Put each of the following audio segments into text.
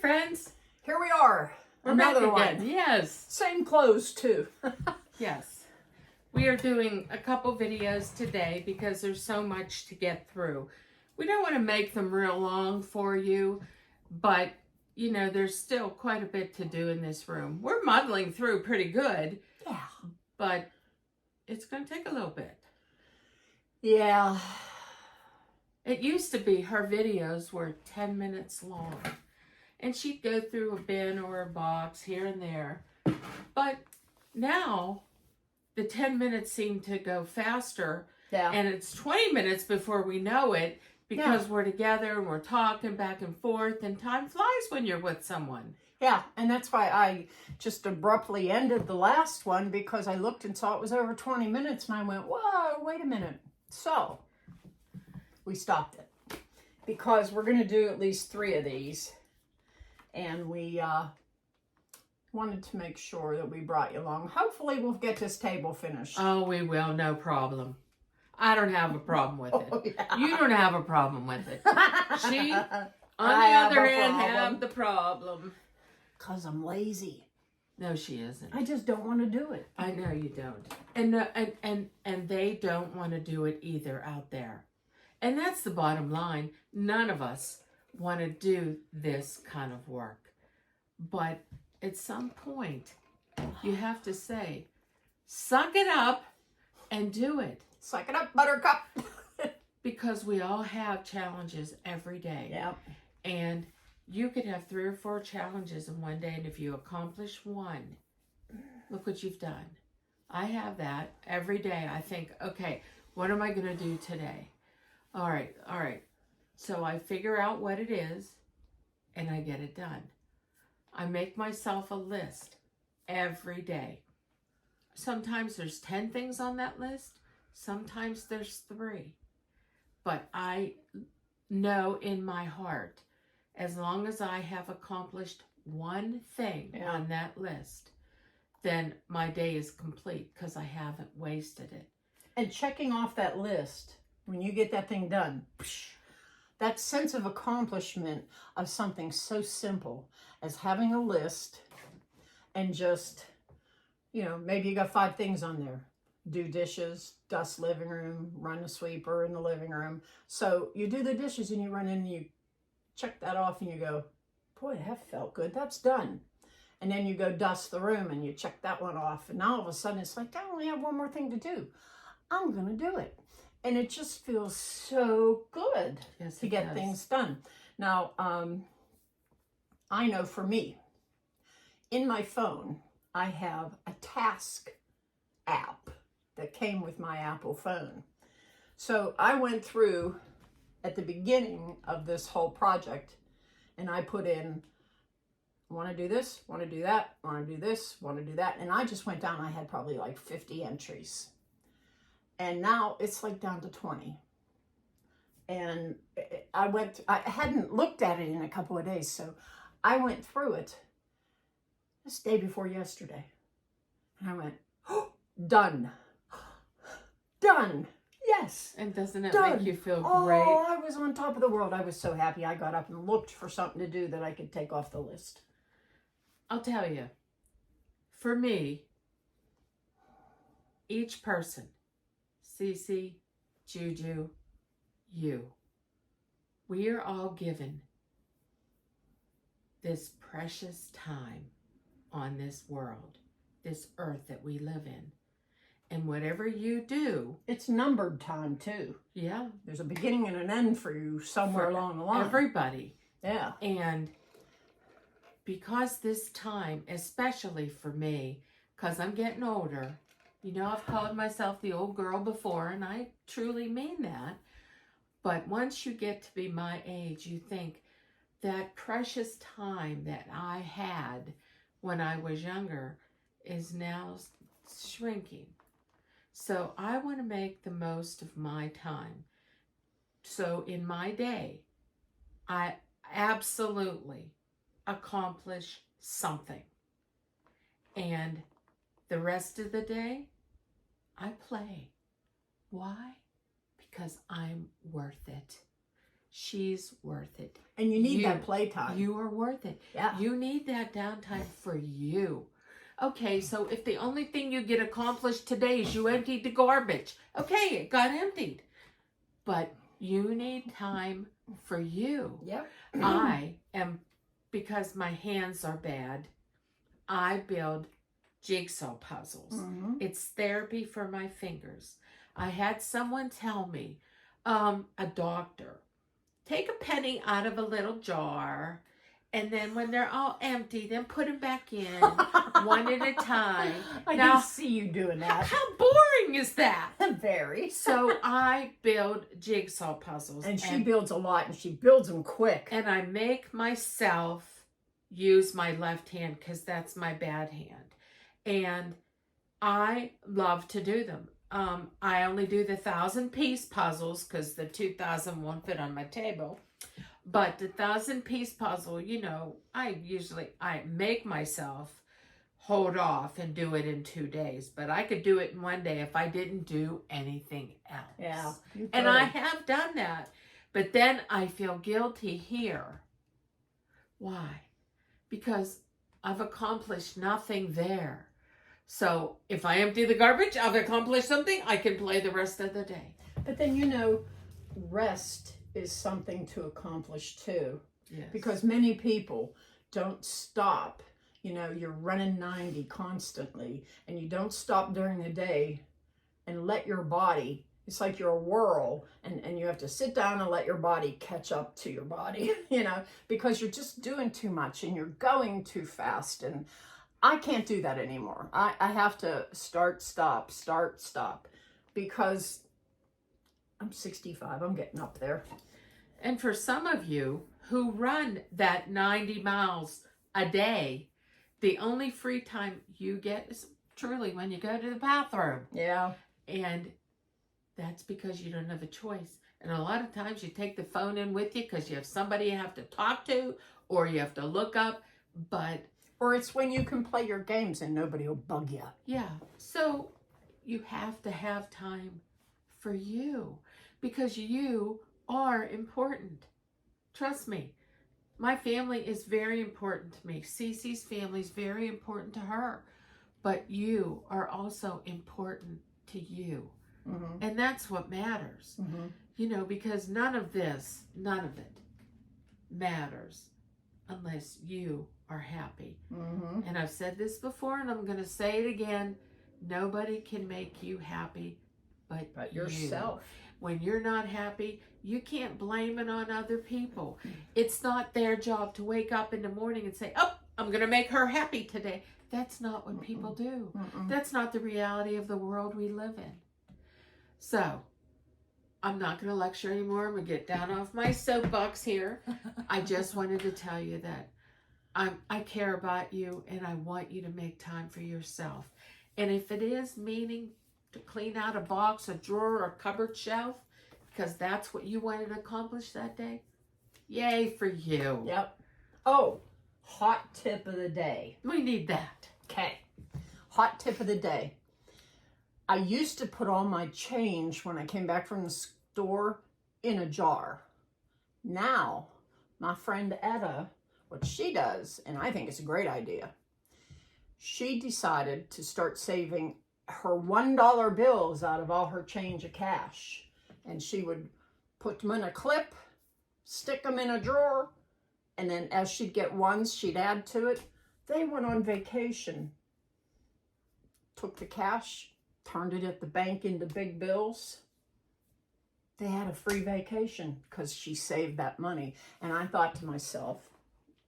friends. Here we are. We're Another back again. one. Yes. Same clothes too. Yes. We are doing a couple videos today because there's so much to get through. We don't want to make them real long for you, but you know, there's still quite a bit to do in this room. We're muddling through pretty good. Yeah. But it's going to take a little bit. Yeah. It used to be her videos were 10 minutes long. And she'd go through a bin or a box here and there. But now the 10 minutes seem to go faster. Yeah. And it's 20 minutes before we know it because we're together and we're talking back and forth. And time flies when you're with someone. Yeah, and that's why I just abruptly ended the last one because I looked and saw it was over 20 minutes and I went, whoa, wait a minute. So we stopped it because we're going to do at least 3 of these. And we wanted to make sure that we brought you along. Hopefully we'll get this table finished. Oh, we will. No problem. I don't have a problem with it. Oh, yeah. You don't have a problem with it. She, on the other hand, have the problem. Because I'm lazy. No, she isn't. I just don't want to do it. I know you don't. And they don't want to do it either out there. And that's the bottom line. None of us want to do this kind of work. But at some point, you have to say, suck it up and do it. Suck it up, buttercup. Because we all have challenges every day. Yeah. And you could have 3 or 4 challenges in one day, and if you accomplish one, look what you've done. I have that every day. I think, okay, what am I going to do today? All right. So I figure out what it is, and I get it done. I make myself a list every day. Sometimes there's 10 things on that list. Sometimes there's 3. But I know in my heart, as long as I have accomplished one thing on that list, then my day is complete because I haven't wasted it. And checking off that list, when you get that thing done, that sense of accomplishment of something so simple as having a list and just, you know, maybe you got 5 things on there. Do dishes, dust living room, run a sweeper in the living room. So you do the dishes and you run in and you check that off and you go, boy, that felt good. That's done. And then you go dust the room and you check that one off. And now all of a sudden it's like, I only have one more thing to do. I'm going to do it. And it just feels so good to get things done. Now, I know for me, in my phone, I have a task app that came with my Apple phone. So I went through at the beginning of this whole project and I put in, want to do this, want to do that, want to do this, want to do that. And I just went down, I had probably like 50 entries. And now it's like down to 20. And I hadn't looked at it in a couple of days. So I went through it this day before yesterday. And I went, oh, done. Done. Yes. And doesn't it done. make you feel Oh, great? I was on top of the world. I was so happy. I got up and looked for something to do that I could take off the list. I'll tell you, for me, each person, Cece, Juju, you, we are all given this precious time on this world, this earth that we live in. And whatever you do, it's numbered time too. Yeah. There's a beginning and an end for you somewhere along the line. Everybody. Yeah. And because this time, especially for me, because I'm getting older, you know, I've called myself the old girl before, and I truly mean that. But once you get to be my age, you think that precious time that I had when I was younger is now shrinking. So I want to make the most of my time. So in my day, I absolutely accomplish something. And the rest of the day, I play. Why? Because I'm worth it. she's worth it. And you need that playtime. You are worth it. Yeah. You need that downtime for you. Okay, so if the only thing you get accomplished today is you emptied the garbage, okay, it got emptied. But you need time for you. Yep. I am, because my hands are bad, I build jigsaw puzzles. Mm-hmm. It's therapy for my fingers. I had someone tell me, a doctor, take a penny out of a little jar, and then when they're all empty, then put them back in one at a time. I Now, can see you doing that. how boring is that? Very. So I build jigsaw puzzles. And she builds a lot, and she builds them quick. And I make myself use my left hand because that's my bad hand. And I love to do them. I only do the 1,000-piece puzzles because the 2,000 won't fit on my table. But the 1,000-piece puzzle, you know, I make myself hold off and do it in 2 days. But I could do it in 1 day if I didn't do anything else. Yeah. And I have done that. But then I feel guilty here. Why? Because I've accomplished nothing there. So if I empty the garbage, I've accomplished something. I can play the rest of the day. But then, you know, rest is something to accomplish too. Yes. Because many people don't stop. You know, you're running 90 constantly, and you don't stop during the day and let your body, it's like you're a whirl, and you have to sit down and let your body catch up to your body, you know, because you're just doing too much and you're going too fast. And I can't do that anymore. I have to start, stop, because I'm 65. I'm getting up there. And for some of you who run that 90 miles a day, the only free time you get is truly when you go to the bathroom. Yeah. And that's because you don't have a choice. And a lot of times you take the phone in with you because you have somebody you have to talk to or you have to look up. Or it's when you can play your games and nobody will bug you. Yeah. So you have to have time for you because you are important. Trust me. My family is very important to me. Cece's family is very important to her. But you are also important to you. Mm-hmm. And that's what matters. Mm-hmm. You know, because none of it matters unless you are happy. Mm-hmm. And I've said this before and I'm going to say it again. Nobody can make you happy but yourself. You. When you're not happy, you can't blame it on other people. It's not their job to wake up in the morning and say, oh, I'm going to make her happy today. That's not what people do. That's not the reality of the world we live in. So, I'm not going to lecture anymore. I'm going to get down off my soapbox here. I just wanted to tell you that I care about you and I want you to make time for yourself. And if it is meaning to clean out a box, a drawer, or a cupboard shelf, because that's what you wanted to accomplish that day, yay for you. Yep. Oh, hot tip of the day. We need that. Okay. Hot tip of the day. I used to put all my change when I came back from the store in a jar. Now, my friend Etta, what she does, and I think it's a great idea, she decided to start saving her $1 bills out of all her change of cash. And she would put them in a clip, stick them in a drawer, and then as she'd get ones, she'd add to it. They went on vacation, took the cash, turned it at the bank into big bills. They had a free vacation because she saved that money. And I thought to myself,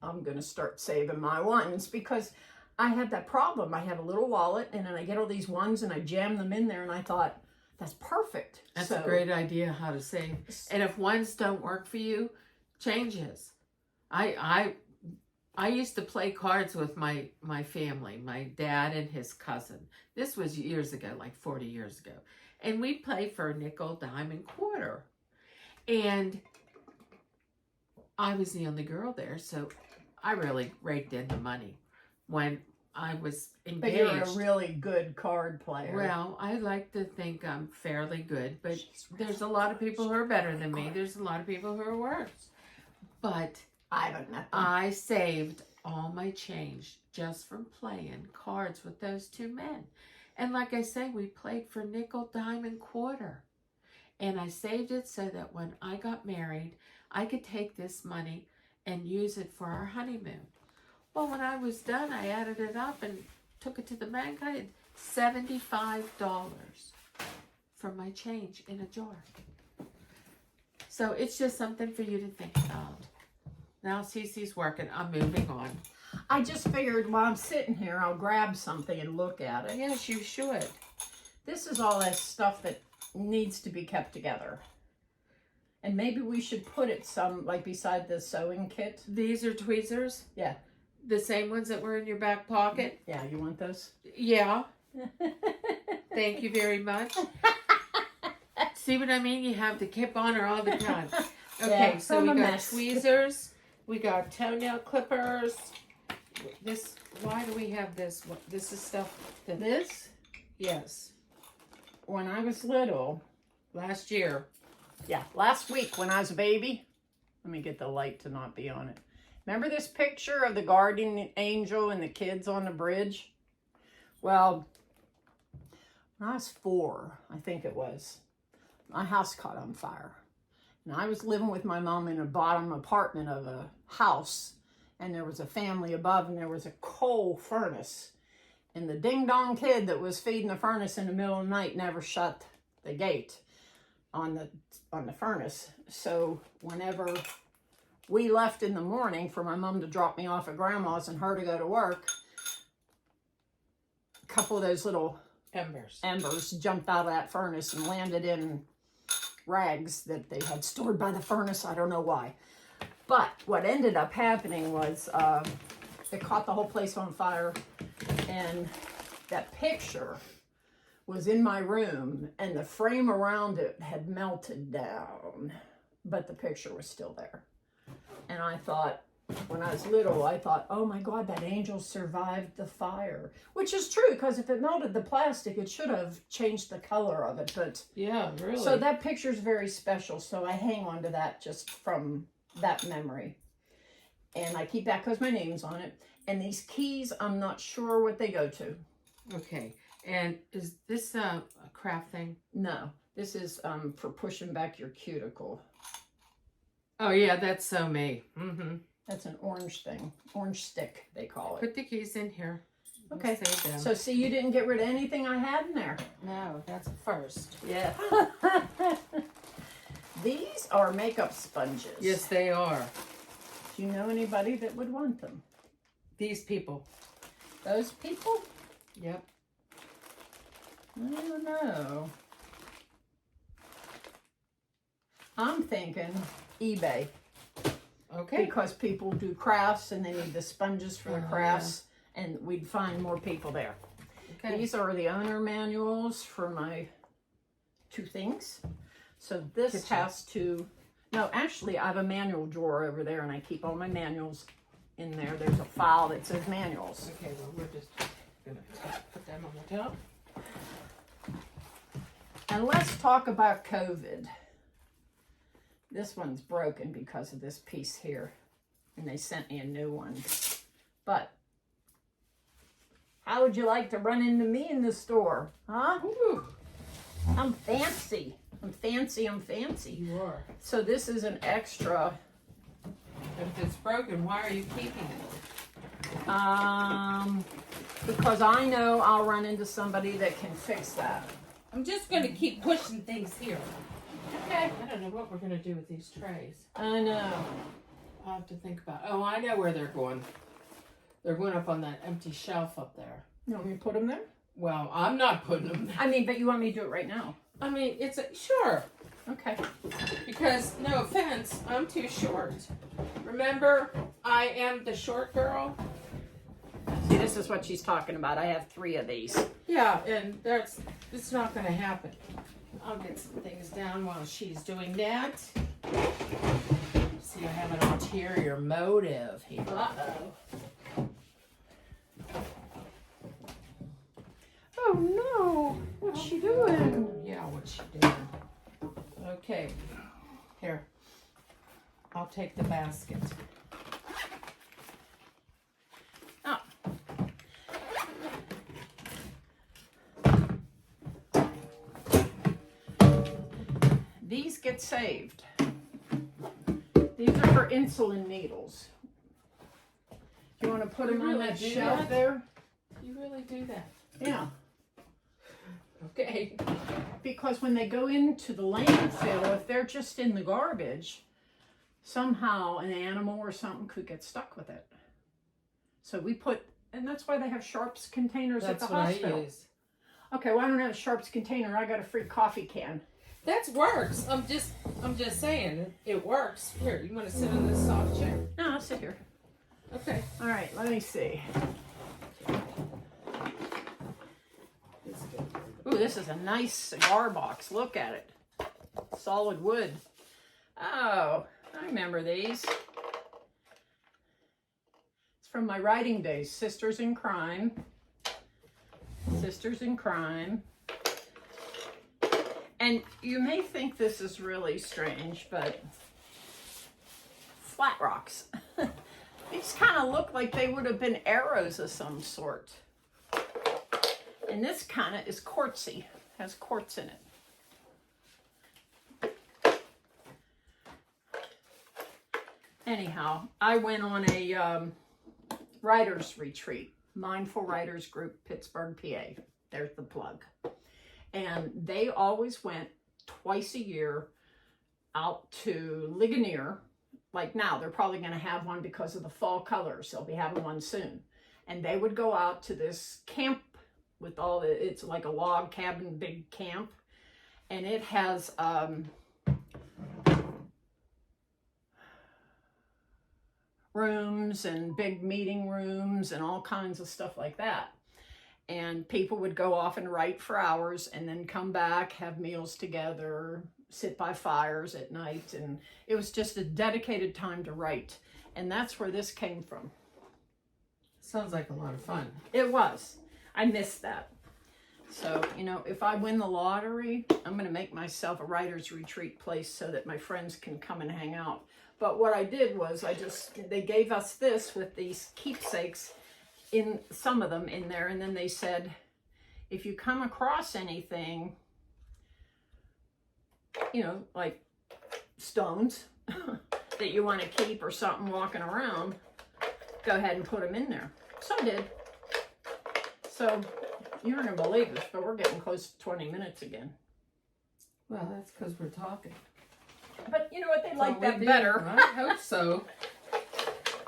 I'm going to start saving my ones because I had that problem. I had a little wallet and then I get all these ones and I jam them in there and I thought, that's perfect. That's a great idea how to save. And if ones don't work for you, changes. I used to play cards with my family, my dad and his cousin. This was years ago, like 40 years ago. And we played for a nickel, dime, and quarter. And I was the only girl there, so I really raked in the money. When I was But you're a engaged. really good card player. Well, I like to think I'm fairly good, but She's there's a really lot of good. people who are better than me. There's a lot of people who are worse. But I haven't met them. I saved all my change just from playing cards with those two men. And like I say, we played for nickel, dime, and quarter. And I saved it so that when I got married, I could take this money and use it for our honeymoon. Well, when I was done, I added it up and took it to the bank. I had $75 for my change in a jar. So it's just something for you to think about. Now Cece's working. I'm moving on. I just figured while I'm sitting here, I'll grab something and look at it. Yes, you should. This is all that stuff that needs to be kept together. And maybe we should put it some, like beside the sewing kit. These are tweezers? Yeah. The same ones that were in your back pocket? Yeah, you want those? Yeah. Thank you very much. See what I mean? You have to keep on her all the time. Okay, Yeah, so I'm we a got mess. tweezers. We got toenail clippers. This, why do we have this? This is stuff that, This, yes, when I was little, last year. yeah, last week when I was a baby, let me get the light to not be on it. Remember this picture of the guardian angel and the kids on the bridge? Well, when I was 4, I think it was, my house caught on fire. And I was living with my mom in a bottom apartment of a house. And there was a family above and there was a coal furnace. And the ding-dong kid that was feeding the furnace in the middle of the night never shut the gate on the furnace. So whenever we left in the morning for my mom to drop me off at grandma's and her to go to work, a couple of those little embers jumped out of that furnace and landed in rags that they had stored by the furnace. I don't know why. But what ended up happening was it caught the whole place on fire, and that picture was in my room and the frame around it had melted down, but the picture was still there. And I thought, when I was little, I thought, oh my God, that angel survived the fire. Which is true, because if it melted the plastic, it should have changed the color of it. But Yeah, really. so that picture is very special. So I hang on to that just from that memory. And I keep that because my name's on it. And these keys, I'm not sure what they go to. Okay. And is this a craft thing? No, this is for pushing back your cuticle. Oh, yeah, that's so me. Mm-hmm. That's an orange thing. Orange stick, they call it. Put the keys in here. We'll Okay. save them. So see, you didn't get rid of anything I had in there. No, that's a first. Yeah. These are makeup sponges. Yes, they are. Do you know anybody that would want them? These people. Those people? Yep. I don't know. I'm thinking eBay. Okay. Because people do crafts and they need the sponges for the Oh, crafts, and we'd find more people there. Okay. These are the owner manuals for my 2 things. So this Kitchen. has to, no, actually I have a manual drawer over there and I keep all my manuals in there. There's a file that says manuals. Okay, well, we're just going to put them on the top. And let's talk about COVID. This one's broken because of this piece here. And they sent me a new one. But how would you like to run into me in the store? Huh? Ooh, I'm fancy. I'm fancy. I'm fancy. you are. So this is an extra. But if it's broken, why are you keeping it? Because I know I'll run into somebody that can fix that. I'm just going to keep pushing things here. Okay. I don't know what we're going to do with these trays. I know. I'll have to think about. Oh, I know where they're going. They're going up on that empty shelf up there. You want me to put them there? Well, I'm not putting them there. I mean, but you want me to do it right now? I mean, it's a, sure. Okay. Because, no offense, I'm too short. Remember, I am the short girl. See, this is what she's talking about. I have 3 of these. Yeah, and it's not going to happen. I'll get some things down while she's doing that. See, I have an ulterior motive here. Uh-oh. doing? Yeah, what's she doing? Okay. Here. I'll take the basket. Oh. These get saved. These are for insulin needles. Do you want to put them on that shelf there? You really do that? Yeah. Okay. Because when they go into the landfill, if they're just in the garbage, somehow an animal or something could get stuck with it. So we put, and that's why they have Sharps containers at the hospital. I use. Okay, well I don't have a Sharps container. I got a free coffee can. That works. I'm just saying it works. Here, you want to sit in this soft chair? No, I'll sit here. Okay. All right, let me see. Ooh, this is a nice cigar box. Look at it. Solid wood. Oh, I remember these. It's from my writing days. Sisters in Crime. Sisters in Crime. And you may think this is really strange, but flat rocks. These kind of look like they would have been arrows of some sort. And this kind of is quartzy, has quartz in it. Anyhow, I went on a writer's retreat, Mindful Writers Group, Pittsburgh, PA. There's the plug. And they always went twice a year out to Ligonier. Like now, they're probably going to have one because of the fall colors. They'll be having one soon. And they would go out to this camp with all the, it's like a log cabin, big camp. And it has rooms and big meeting rooms and all kinds of stuff like that. And people would go off and write for hours and then come back, have meals together, sit by fires at night. And it was just a dedicated time to write. And that's where this came from. Sounds like a lot of fun. It was. I missed that. So, you know, if I win the lottery, I'm going to make myself a writer's retreat place so that my friends can come and hang out. But what I did was they gave us this with these keepsakes, in some of them in there, and then they said, if you come across anything, you know, like stones that you want to keep or something walking around, go ahead and put them in there. So I did. So you're not gonna believe this, but we're getting close to 20 minutes again. Well, that's because we're talking. But you know what, they like Well, that we better. do. I hope so.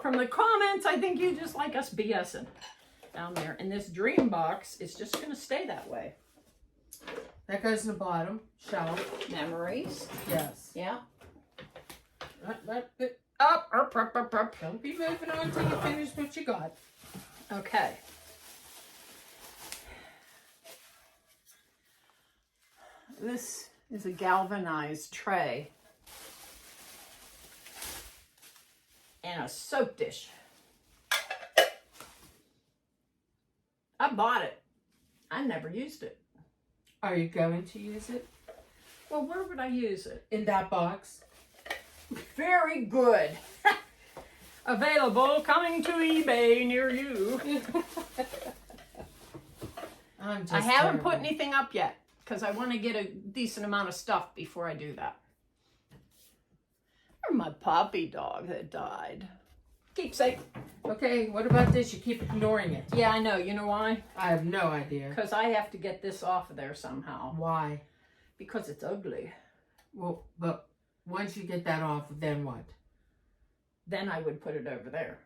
From the comments, I think you just like us BSing down there. And this dream box is just going to stay that way. That goes in the bottom shelf. Memories. Yes. Yeah. Up. Don't be moving on until you finish what you got. Okay. This is a galvanized tray. And a soap dish. I bought it. I never used it. Are you going to use it? Well, where would I use it? In that box. Very good. Available, coming to eBay near you. I haven't put anything up yet because I want to get a decent amount of stuff before I do that. Or my puppy dog that died. Keepsake. Okay, what about this? You keep ignoring it. Yeah, I know. You know why? I have no idea. Because I have to get this off of there somehow. Why? Because it's ugly. Well, but once you get that off, then what? Then I would put it over there.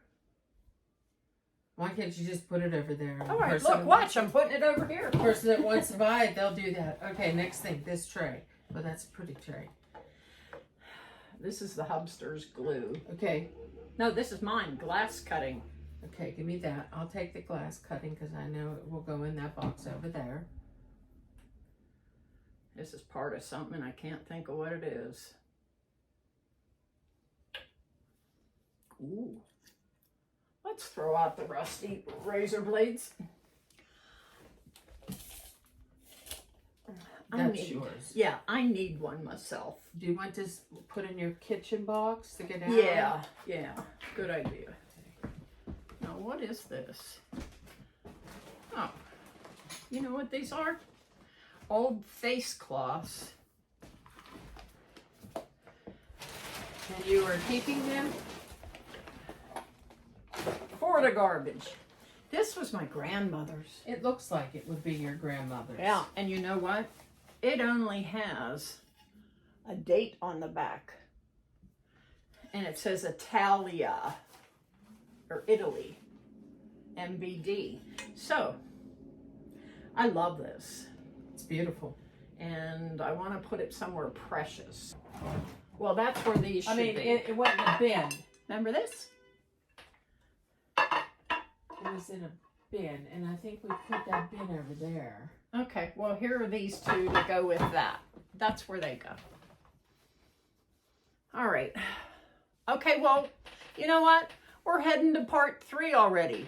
Why can't you just put it over there? All right, look, watch. I'm putting it over here. The person that wants to buy it, they'll do that. Okay, next thing, this tray. Well, that's a pretty tray. This is the Hubster's glue. Okay. No, this is mine. Glass cutting. Okay, give me that. I'll take the glass cutting because I know it will go in that box over there. This is part of something. I can't think of what it is. Ooh. Let's throw out the rusty razor blades. That's yours. Yeah, I need one myself. Do you want this put in your kitchen box to get out? Yeah, good idea. Now, what is this? Oh, you know what these are? Old face cloths. And you were keeping them? For the garbage. This was my grandmother's. It looks like it would be your grandmother's. Yeah, and you know what? It only has a date on the back. And it says Italia, or Italy, MBD. So, I love this. It's beautiful. And I want to put it somewhere precious. Well, that's where these should be. It went in the bin. Remember this? It was in a bin, and I think we put that bin over there. Okay, well, here are these two to go with that. That's where they go. All right. Okay, well, you know what? We're heading to part 3 already.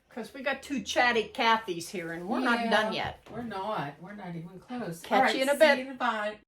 Because we got 2 chatty Cathys here, and we're not done yet. We're not. We're not even close. Catch you in a bit. See you in a bite.